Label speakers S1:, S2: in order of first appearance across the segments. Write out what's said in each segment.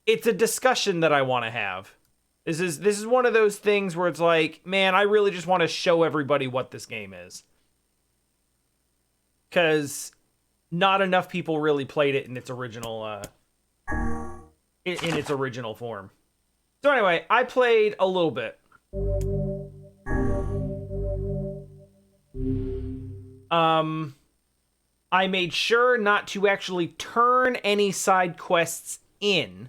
S1: it's a discussion that I want to have. This is one of those things where it's like, man, I really just want to show everybody what this game is. Because not enough people really played it in its original in its original form. So anyway, I played a little bit. I made sure not to actually turn any side quests in.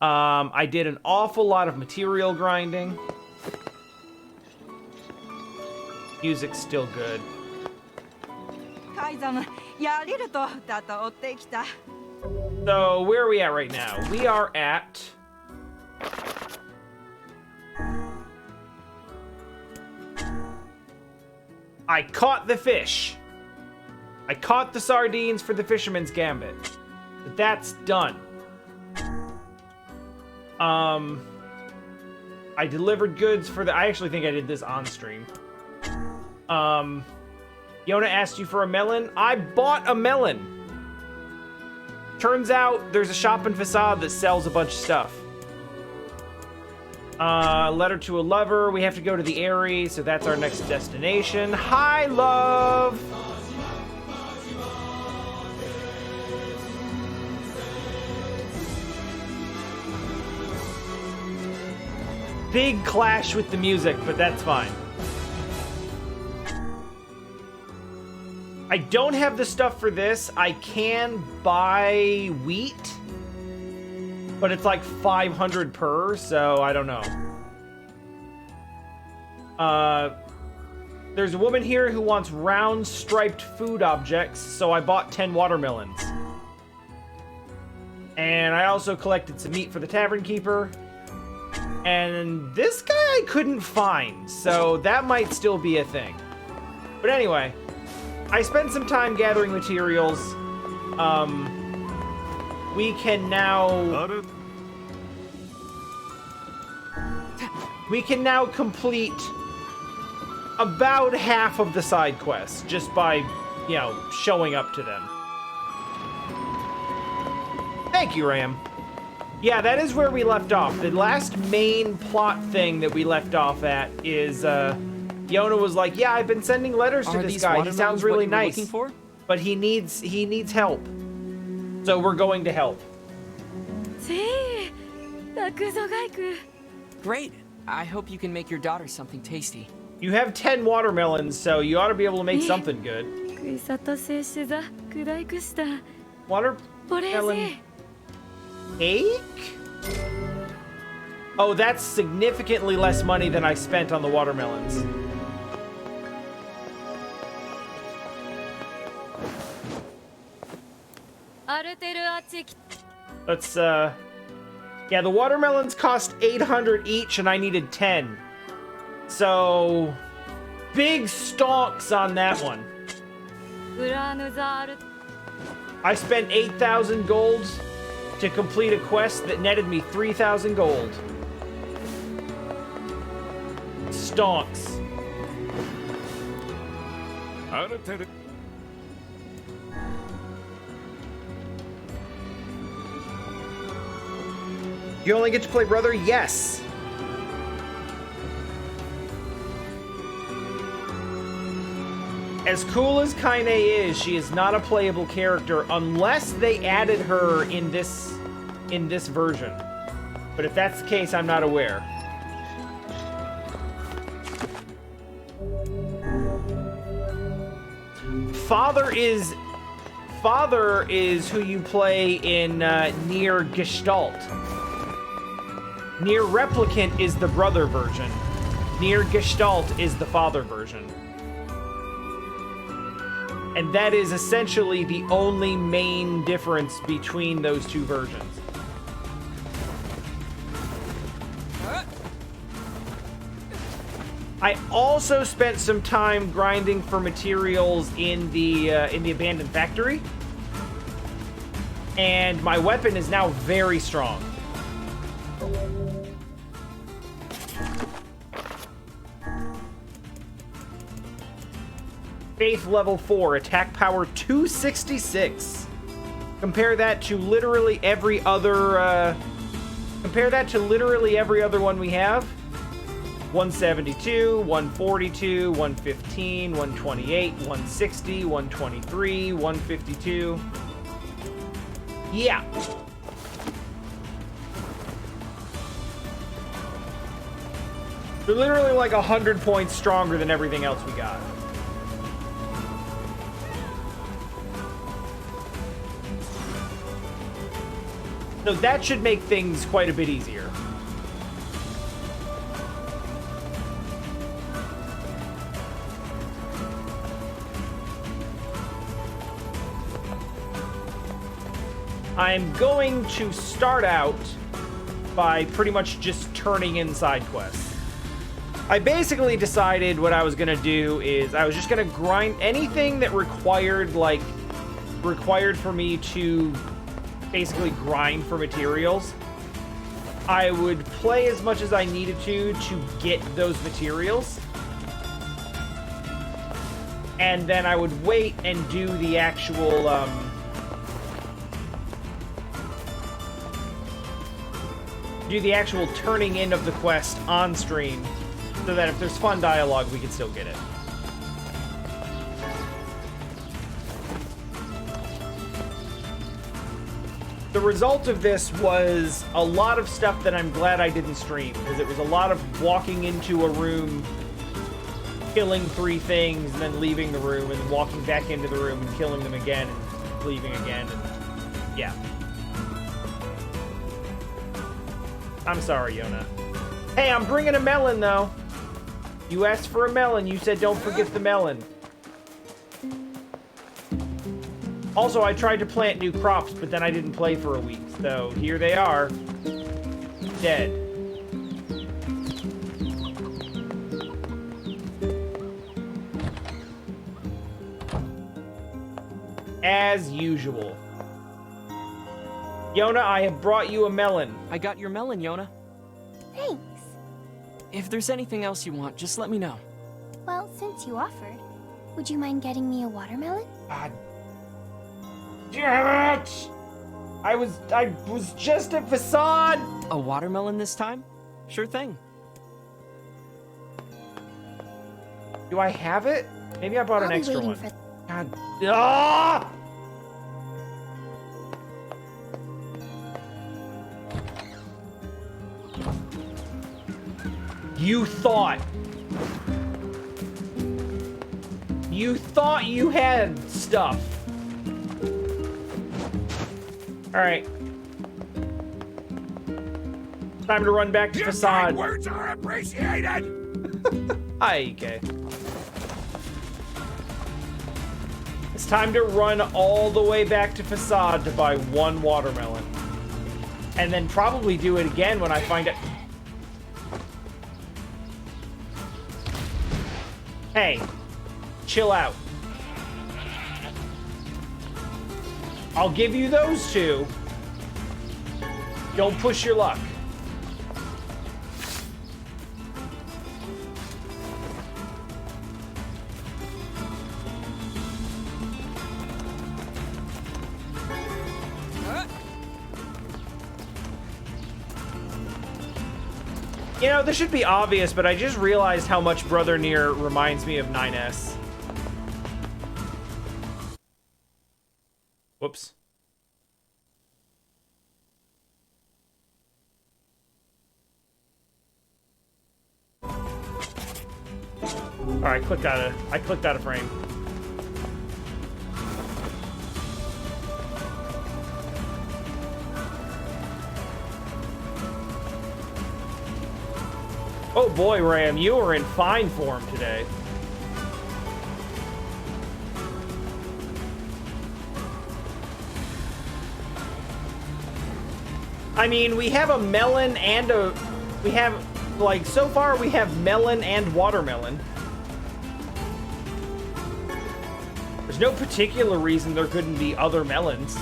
S1: I did an awful lot of material grinding. Music's still good. So, where are we at right now? We are at... I caught the fish. I caught the sardines for the Fisherman's Gambit. But that's done. I delivered goods for the... I actually think I did this on stream. Yonah asked you for a melon. I bought a melon. Turns out there's a shop in Facade that sells a bunch of stuff. Letter to a lover. We have to go to the Harrie, so that's our next destination. Hi, love! Big clash with the music, but that's fine. I don't have the stuff for this. I can buy wheat, but it's like 500 per, so I don't know. There's a woman here who wants round striped food objects, so I bought 10 watermelons. And I also collected some meat for the tavern keeper. And this guy I couldn't find, so that might still be a thing. But anyway, I spent some time gathering materials. We can now complete about half of the side quests just by, you know, showing up to them. Thank you, Ram. Yeah, that is where we left off. The last main plot thing that we left off at is, Yonah was like, yeah, I've been sending letters to this guy. He sounds really nice, but he needs help. So we're going to help.
S2: Great. I hope you can make your daughter something tasty.
S1: You have 10 watermelons, so you ought to be able to make something good. Watermelon cake? Oh, that's significantly less money than I spent on the watermelons. Let's, yeah, the watermelons cost 800 each, and I needed 10. So, big stalks on that one. I spent 8,000 gold to complete a quest that netted me 3,000 gold. Stonks. You only get to play brother? Yes. As cool as Kaine is, she is not a playable character unless they added her in this version. But if that's the case, I'm not aware. Father is who you play in NieR Gestalt. NieR Replicant is the brother version. NieR Gestalt is the father version. And that is essentially the only main difference between those two versions. I also spent some time grinding for materials in the abandoned factory. And my weapon is now very strong. Faith level 4, attack power 266. Compare that to literally every other, one we have. 172, 142, 115, 128, 160, 123, 152. Yeah. They're literally like 100 points stronger than everything else we got. So that should make things quite a bit easier. I'm going to start out by pretty much just turning in side quests. I basically decided what I was gonna do is I was just gonna grind anything that required for me to basically grind for materials. I would play as much as I needed to get those materials. And then I would wait and do the actual, turning in of the quest on stream, so that if there's fun dialogue, we can still get it. The result of this was a lot of stuff that I'm glad I didn't stream, because it was a lot of walking into a room, killing 3 things, and then leaving the room, and then walking back into the room and killing them again, and leaving again, and yeah. I'm sorry, Yonah. Hey, I'm bringing a melon, though. You asked for a melon. You said don't forget the melon. Also, I tried to plant new crops, but then I didn't play for a week. So here they are. Dead. As usual. Yonah, I have brought you a melon.
S2: I got your melon, Yonah.
S3: Thanks.
S2: If there's anything else you want, just let me know.
S3: Well, since you offered, would you mind getting me a watermelon?
S1: God damn it! I was just a facade!
S2: A watermelon this time? Sure thing.
S1: Do I have it? Maybe I bought an extra one. God. Ah! You thought you had stuff. All right. Time to run back to Facade.
S4: Kind words are appreciated.
S1: Hi, EK. It's time to run all the way back to Facade to buy 1 watermelon. And then probably do it again when I find it. Hey, chill out. I'll give you those 2. Don't push your luck. You know, this should be obvious, but I just realized how much Brother NieR reminds me of 9S. Whoops. Alright, I clicked out of frame. Oh boy, Ram, you are in fine form today. I mean, we have a melon and so far we have melon and watermelon. There's no particular reason there couldn't be other melons.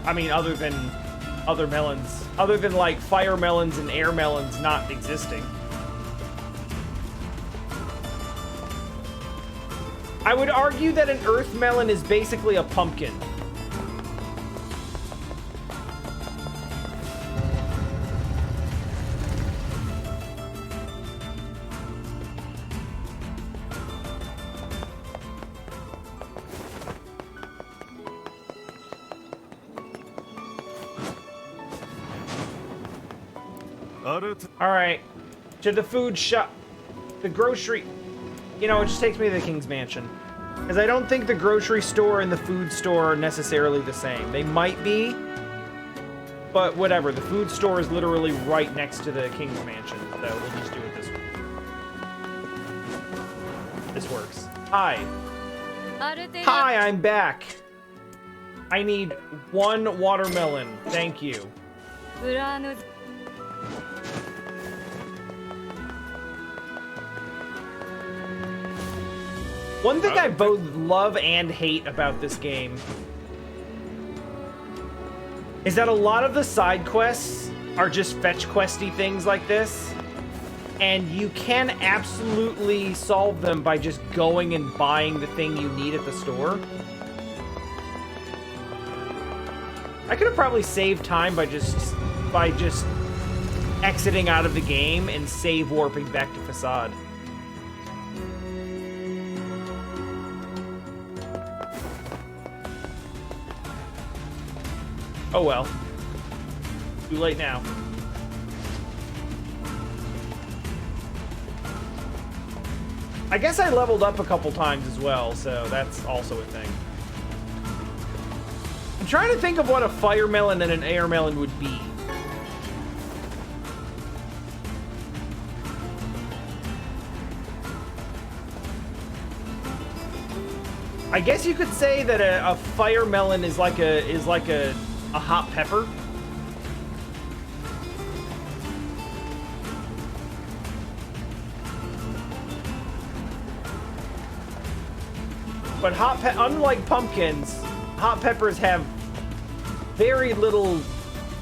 S1: I mean, other than other melons. Other than, like, fire melons and air melons not existing. I would argue that an earth melon is basically a pumpkin. All right, to the food shop, the grocery. You know, it just takes me to the King's Mansion. Because I don't think the grocery store and the food store are necessarily the same. They might be, but whatever. The food store is literally right next to the King's Mansion, so we'll just do it this way. This works. Hi. Hi, I'm back. I need 1 watermelon. Thank you. One thing I both love and hate about this game is that a lot of the side quests are just fetch questy things like this, and you can absolutely solve them by just going and buying the thing you need at the store. I could have probably saved time by just exiting out of the game and save warping back to Facade. Oh well. Too late now. I guess I leveled up a couple times as well, so that's also a thing. I'm trying to think of what a fire melon and an air melon would be. I guess you could say that a fire melon is like a hot pepper. But unlike pumpkins, hot peppers have very little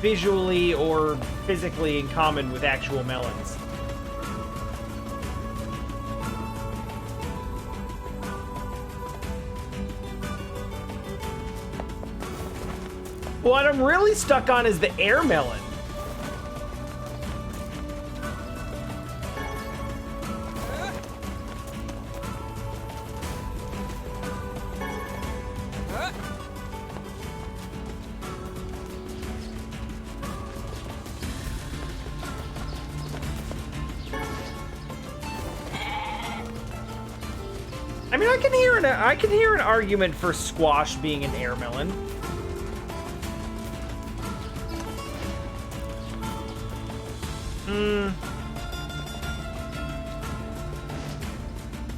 S1: visually or physically in common with actual melons. What I'm really stuck on is the air melon. I mean, I can hear an argument for squash being an air melon.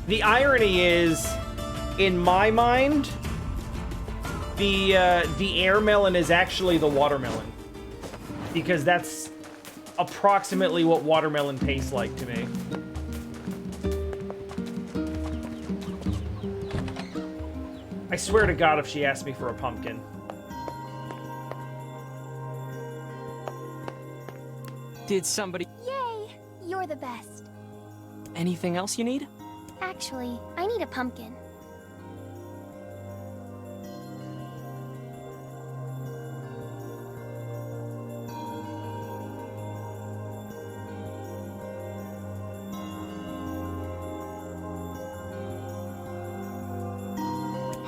S1: The irony is, in my mind, the air melon is actually the watermelon, because that's approximately what watermelon tastes like to me. I swear to God, if she asked me for a pumpkin.
S2: Did somebody...
S3: Yay! You're the best.
S2: Anything else you need?
S3: Actually, I need a pumpkin.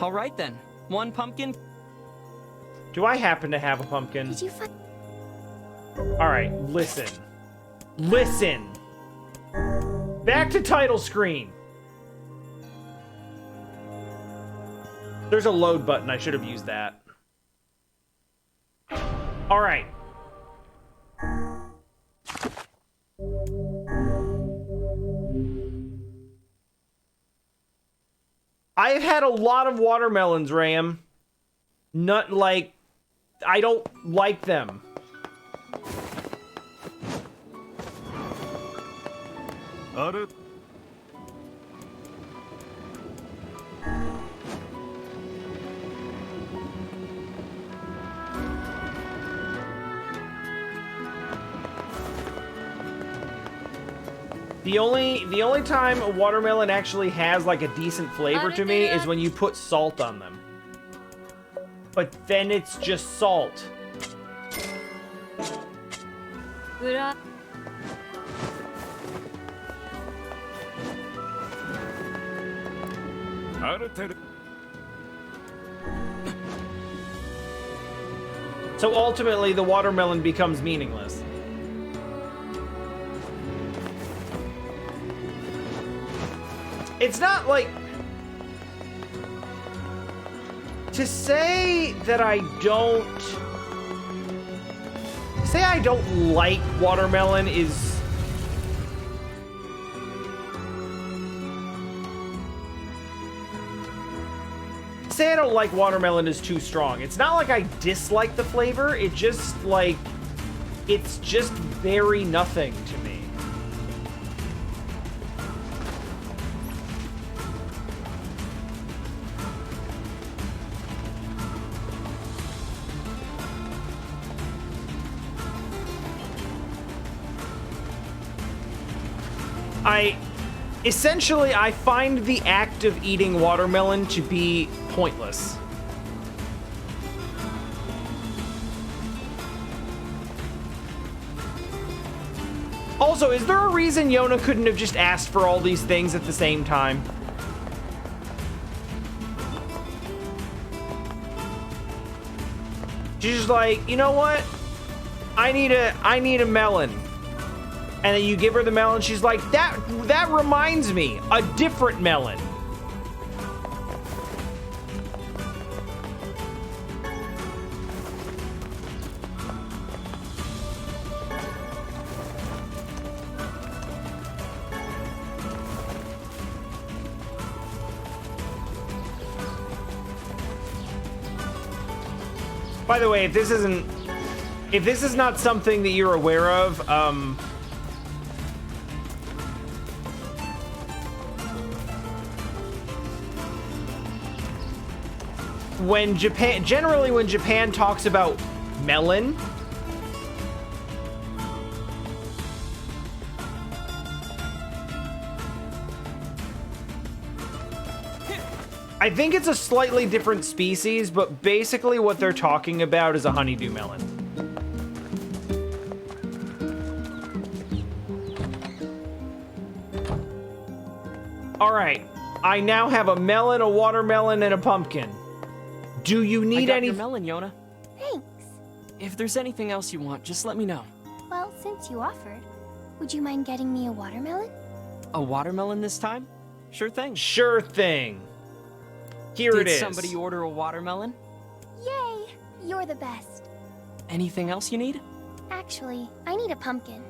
S2: All right then. 1 pumpkin.
S1: Do I happen to have a pumpkin?
S3: Did you
S1: Alright, listen. Listen! Back to title screen! There's a load button, I should have used that. Alright. I've had a lot of watermelons, Ram. Not like... I don't like them. The only time a watermelon actually has like a decent flavor to me is when you put salt on them. But then it's just salt. So ultimately, the watermelon becomes meaningless. It's not like... To say that I don't... Say I don't like watermelon is... Say I don't like watermelon is too strong. It's not like I dislike the flavor. It just, like... It's just very nothing to me. Essentially, I find the act of eating watermelon to be pointless. Also, is there a reason Yonah couldn't have just asked for all these things at the same time? She's just like, you know what? I need a melon. And then you give her the melon, she's like, that reminds me, a different melon. By the way, if this is not something that you're aware of, generally when Japan talks about melon, I think it's a slightly different species, but basically what they're talking about is a honeydew melon. All right, I now have a melon, a watermelon, and a pumpkin. Do you need any?
S2: Your melon, Yonah.
S3: Thanks.
S2: If there's anything else you want, just let me know.
S3: Well, since you offered, would you mind getting me a watermelon?
S2: A watermelon this time? Sure thing.
S1: Sure thing. Here it is.
S2: Did somebody order a watermelon?
S3: Yay! You're the best.
S2: Anything else you need?
S3: Actually, I need a pumpkin.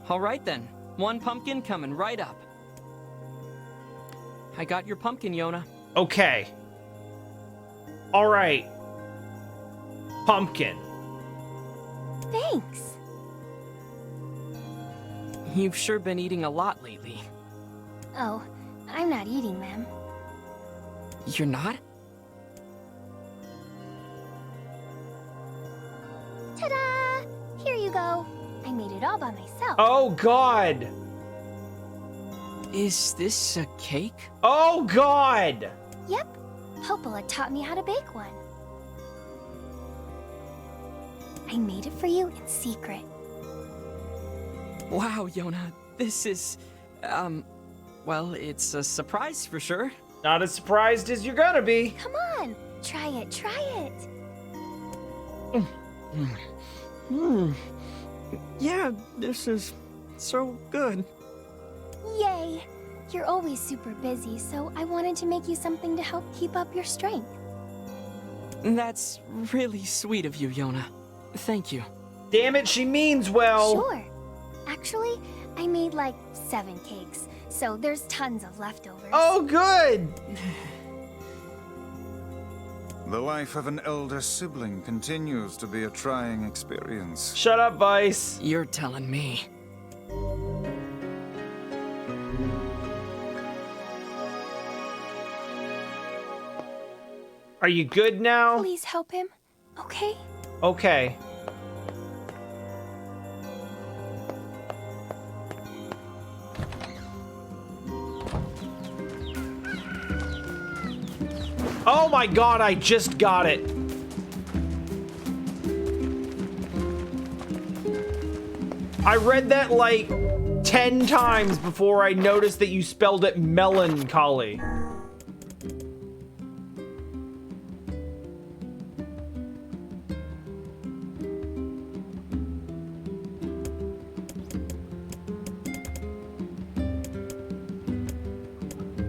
S2: All right then. One pumpkin coming right up. I got your pumpkin, Yonah.
S1: Okay. All right. Pumpkin.
S3: Thanks.
S2: You've sure been eating a lot lately.
S3: Oh, I'm not eating them.
S2: You're not?
S3: Ta-da! Here you go. I made it all by myself.
S1: Oh, God.
S2: Is this a cake?
S1: Oh, God.
S3: Yep. Popola taught me how to bake one. I made it for you in secret.
S2: Wow, Yonah. This is, well, it's a surprise for sure.
S1: Not as surprised as you're gonna be.
S3: Come on. Try it. Try it.
S2: Yeah, this is so good.
S3: Yay. You're always super busy, so I wanted to make you something to help keep up your strength.
S2: That's really sweet of you, Yonah. Thank you.
S1: Damn it, she means well.
S3: Sure. Actually, I made like 7 cakes, so there's tons of leftovers.
S1: Oh, good.
S5: The life of an elder sibling continues to be a trying experience.
S1: Shut up, Weiss.
S2: You're telling me.
S1: Are you good now?
S3: Please help him, okay?
S1: Okay. Oh my god, I just got it. I read that like 10 times before I noticed that you spelled it melancholy.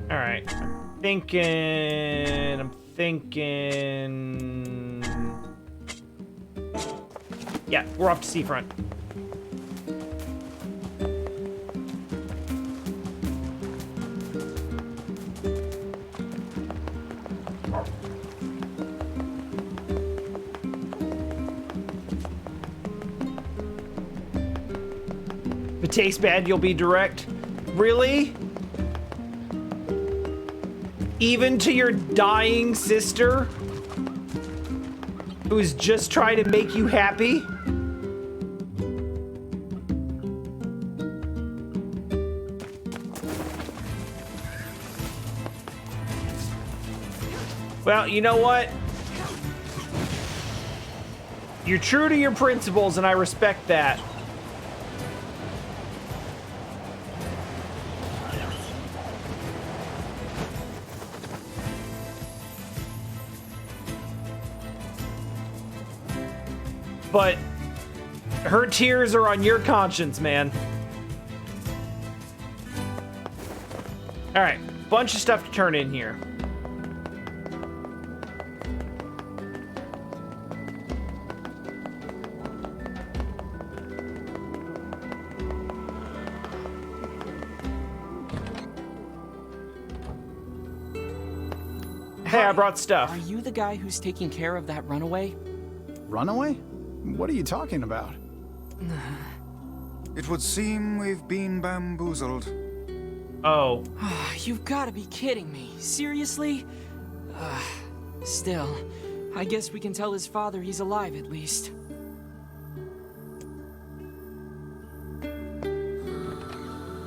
S1: All right, I'm thinking. Yeah, we're off to Seafront. If it tastes bad, you'll be direct. Really? Even to your dying sister? Who's just trying to make you happy? Well, you know what? You're true to your principles, and I respect that. But her tears are on your conscience, man. All right, bunch of stuff to turn in here. Hey, I brought stuff.
S2: Are you the guy who's taking care of that runaway?
S6: Runaway? What are you talking about?
S5: It would seem we've been bamboozled.
S1: Oh.
S2: You've got to be kidding me. Seriously? Still, I guess we can tell his father he's alive at least.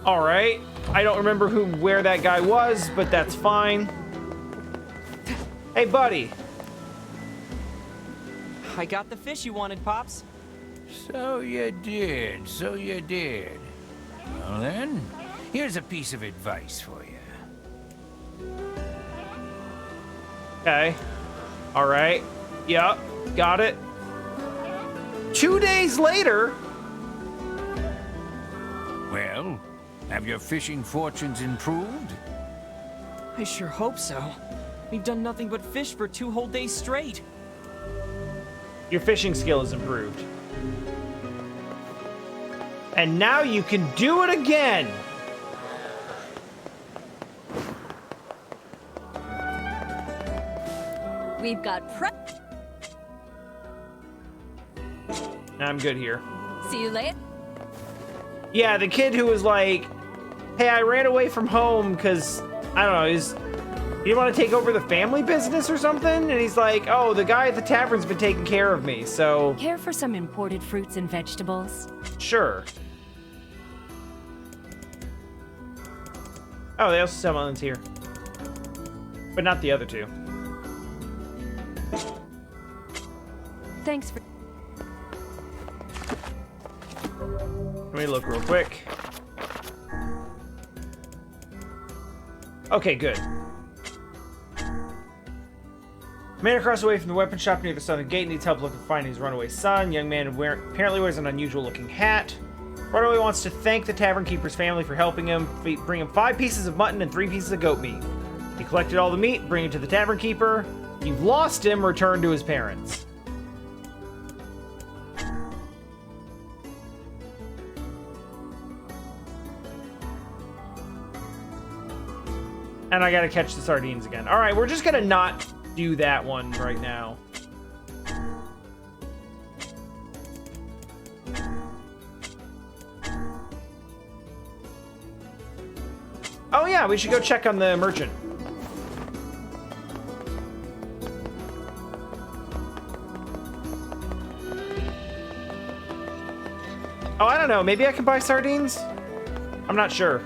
S1: All right. I don't remember where that guy was, but that's fine. Hey, buddy.
S2: I got the fish you wanted, Pops.
S4: So you did, so you did. Well then, here's a piece of advice for you.
S1: Okay. All right. Yep. Got it. 2 days later.
S4: Well, have your fishing fortunes improved?
S2: I sure hope so. We've done nothing but fish for 2 whole days straight.
S1: Your fishing skill is improved. And now you can do it again.
S7: We've got prep.
S1: I'm good here.
S7: See you later.
S1: Yeah, the kid who was like, hey, I ran away from home because, I don't know, you want to take over the family business or something? And he's like, oh, the guy at the tavern's been taking care of me, so...
S8: Care for some imported fruits and vegetables?
S1: Sure. Oh, they also sell melons here. But not the other two.
S8: Thanks for...
S1: Let me look real quick. Okay, good. Man across the way from the weapon shop near the southern gate needs help looking for finding his runaway son. Young man apparently wears an unusual looking hat. Runaway wants to thank the tavern keeper's family for helping him. Bring him 5 pieces of mutton and 3 pieces of goat meat. He collected all the meat, bring it to the tavern keeper. You've lost him, return to his parents. And I gotta catch the sardines again. All right, we're just gonna not do that one right now. Oh yeah, we should go check on the merchant. Oh, I don't know. Maybe I can buy sardines? I'm not sure.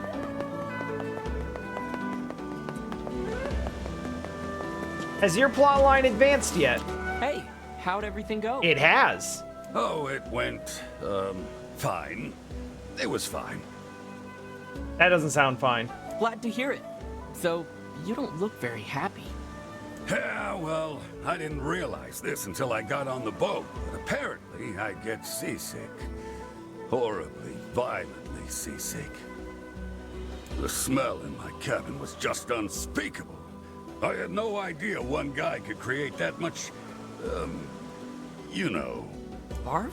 S1: Has your plot line advanced yet?
S2: Hey, how'd everything go?
S1: It has.
S9: Oh, it went, fine. It was fine.
S1: That doesn't sound fine.
S2: Glad to hear it. Though, you don't look very happy.
S9: Yeah, well, I didn't realize this until I got on the boat, but apparently I get seasick. Horribly, violently seasick. The smell in my cabin was just unspeakable. I had no idea one guy could create that much, you know.
S2: Barf?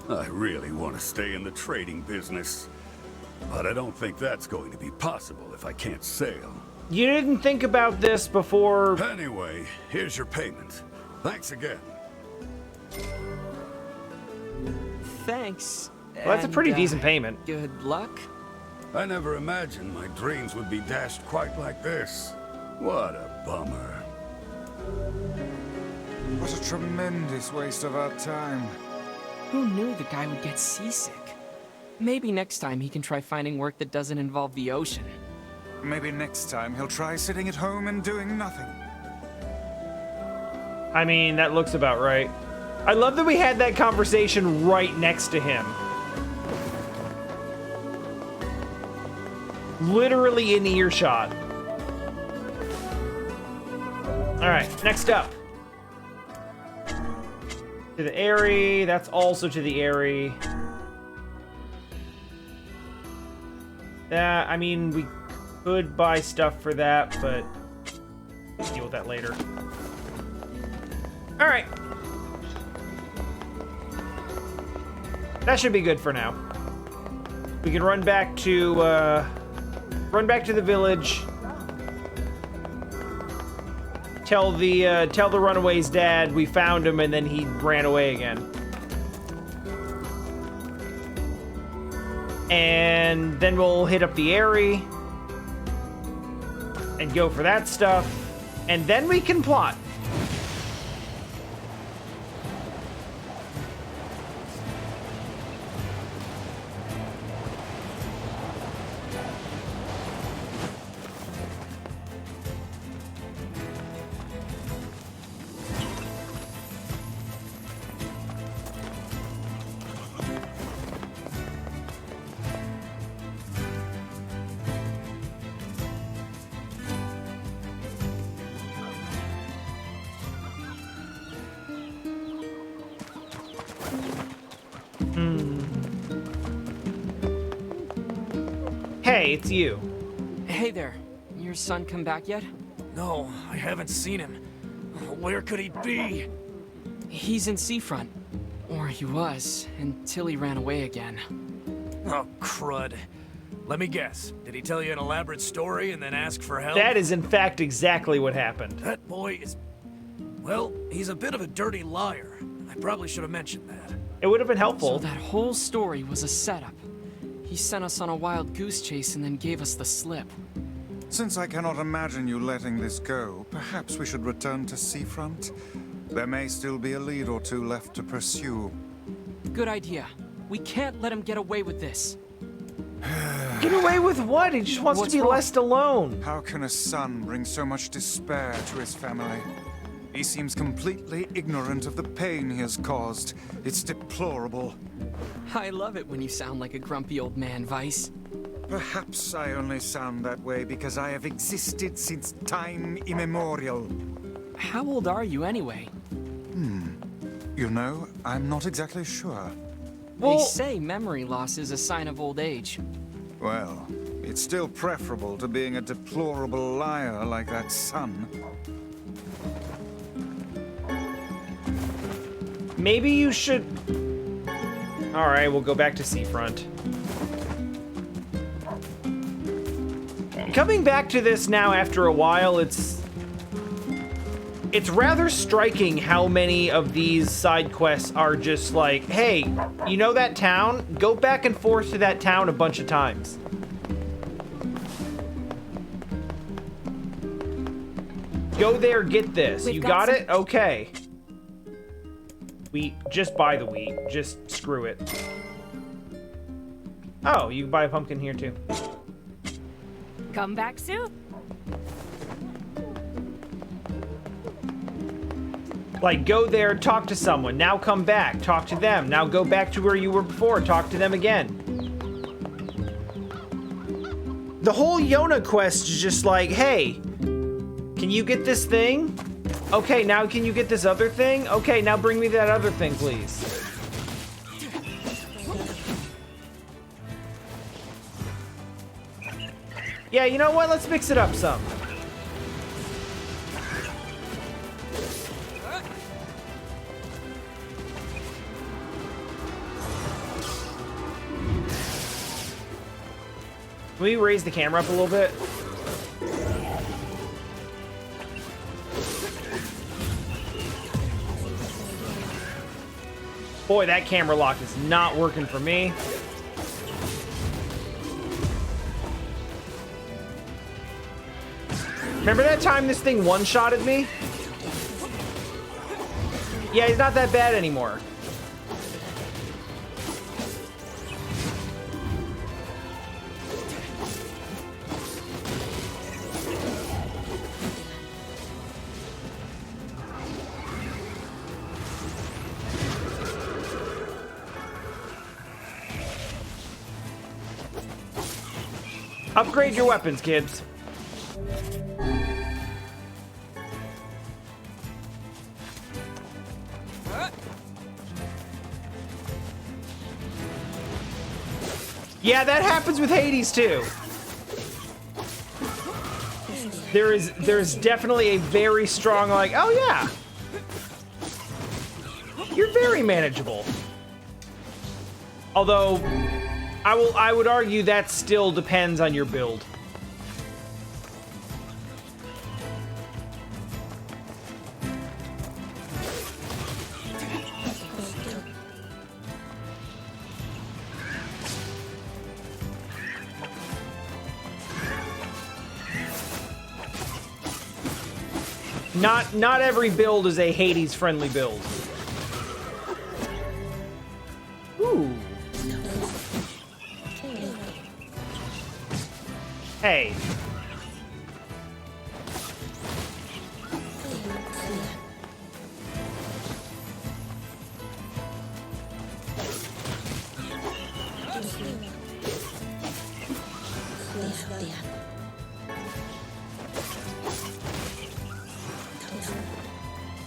S9: I really want to stay in the trading business, but I don't think that's going to be possible if I can't sail.
S1: You didn't think about this before...
S9: Anyway, here's your payment. Thanks again.
S2: Thanks.
S1: Well, that's a pretty decent payment.
S2: Good luck.
S9: I never imagined my dreams would be dashed quite like this. What a bummer.
S5: What a tremendous waste of our time.
S2: Who knew the guy would get seasick? Maybe next time he can try finding work that doesn't involve the ocean.
S5: Maybe next time he'll try sitting at home and doing nothing.
S1: I mean, that looks about right. I love that we had that conversation right next to him. Literally in earshot. Alright, next up. To the Harrie. That's also to the Harrie. I mean, we could buy stuff for that, but we'll deal with that later. Alright. That should be good for now. We can run back to the village. Tell the runaway's dad we found him and then he ran away again. And then we'll hit up the Harrie and go for that stuff. And then we can plot. Hey, it's you.
S2: Hey there. Your son come back yet?
S10: No, I haven't seen him. Where could he be?
S2: He's in Seafront. Or he was, until he ran away again.
S10: Oh, crud. Let me guess. Did he tell you an elaborate story and then ask for help?
S1: That is, in fact, exactly what happened.
S10: That boy is... Well, he's a bit of a dirty liar. I probably should have mentioned that.
S1: It would have been helpful.
S2: So that whole story was a setup. He sent us on a wild goose chase and then gave us the slip.
S5: Since I cannot imagine you letting this go, perhaps we should return to Seafront. There may still be a lead or two left to pursue.
S2: Good idea. We can't let him get away with this.
S1: Get away with what? He just wants to be left alone.
S5: How can a son bring so much despair to his family? He seems completely ignorant of the pain he has caused. It's deplorable.
S2: I love it when you sound like a grumpy old man, Weiss.
S5: Perhaps I only sound that way because I have existed since time immemorial.
S2: How old are you anyway?
S5: You know, I'm not exactly sure.
S2: They say memory loss is a sign of old age.
S5: Well, it's still preferable to being a deplorable liar like that son.
S1: Maybe you should... Alright, we'll go back to Seafront. Coming back to this now after a while, it's rather striking how many of these side quests are just like, hey, you know that town? Go back and forth to that town a bunch of times. Go there, get this. You got it? Okay. Wheat. Just buy the wheat. Just screw it. Oh, you can buy a pumpkin here too.
S8: Come back soon.
S1: Like, go there, talk to someone, now come back, talk to them, now go back to where you were before, talk to them again. The whole Yonah quest is just like, hey, can you get this thing? Okay, now can you get this other thing? Okay, now bring me that other thing, please. Yeah, you know what? Let's mix it up some. Can we raise the camera up a little bit? Boy, that camera lock is not working for me. Remember that time this thing one-shotted me? Yeah, he's not that bad anymore. Upgrade your weapons, kids. Yeah, that happens with Hades too. There's definitely a very strong like, oh yeah. You're very manageable. Although I would argue that still depends on your build. Not every build is a Hades friendly build. Ooh. Hey.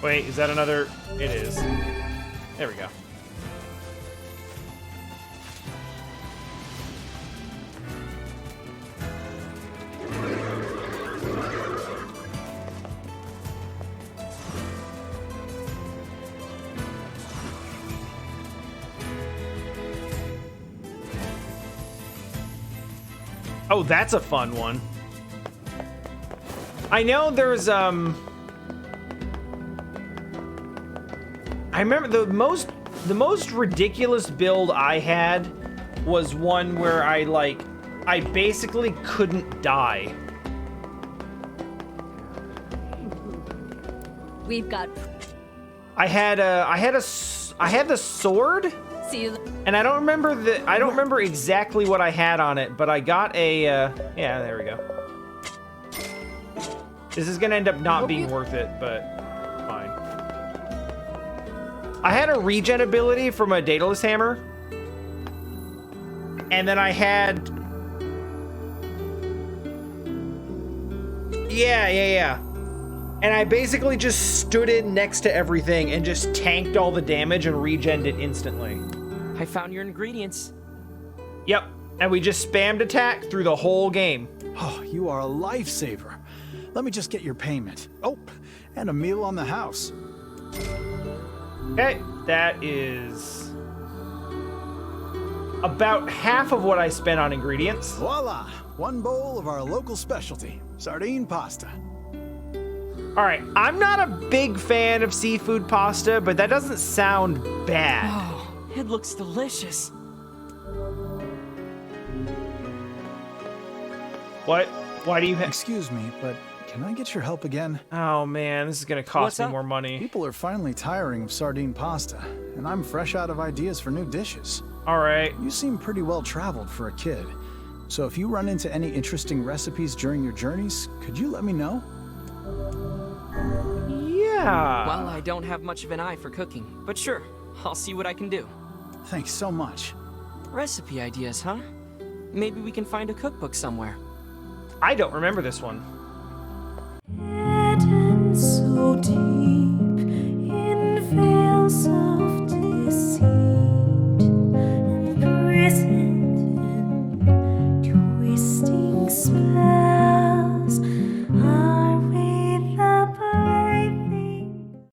S1: Wait, is that another? It is. There we go. Oh, that's a fun one. I know there's I remember the most ridiculous build I had was one where I basically couldn't die.
S7: We've got.
S1: I had the sword,
S7: See you.
S1: and I don't remember exactly what I had on it, but I got a yeah, there we go. This is gonna end up not being worth it, but fine. I had a regen ability from a Daedalus hammer, and then I had yeah. And I basically just stood in next to everything and just tanked all the damage and regened it instantly.
S2: I found your ingredients.
S1: Yep, and we just spammed attack through the whole game.
S6: Oh, you are a lifesaver. Let me just get your payment. Oh, and a meal on the house.
S1: Okay, that is about half of what I spent on ingredients.
S6: Voila! One bowl of our local specialty, sardine pasta.
S1: All right, I'm not a big fan of seafood pasta, but that doesn't sound bad.
S2: Oh, it looks delicious.
S1: What? Why do you have...
S6: Excuse me, but can I get your help again?
S1: Oh man, this is gonna cost me more money.
S6: People are finally tiring of sardine pasta, and I'm fresh out of ideas for new dishes.
S1: All right.
S6: You seem pretty well traveled for a kid. So if you run into any interesting recipes during your journeys, could you let me know?
S1: Yeah.
S2: Well, I don't have much of an eye for cooking, but sure, I'll see what I can do.
S6: Thanks so much.
S2: Recipe ideas, huh? Maybe we can find a cookbook somewhere.
S1: I don't remember this one.
S11: Hidden so deep.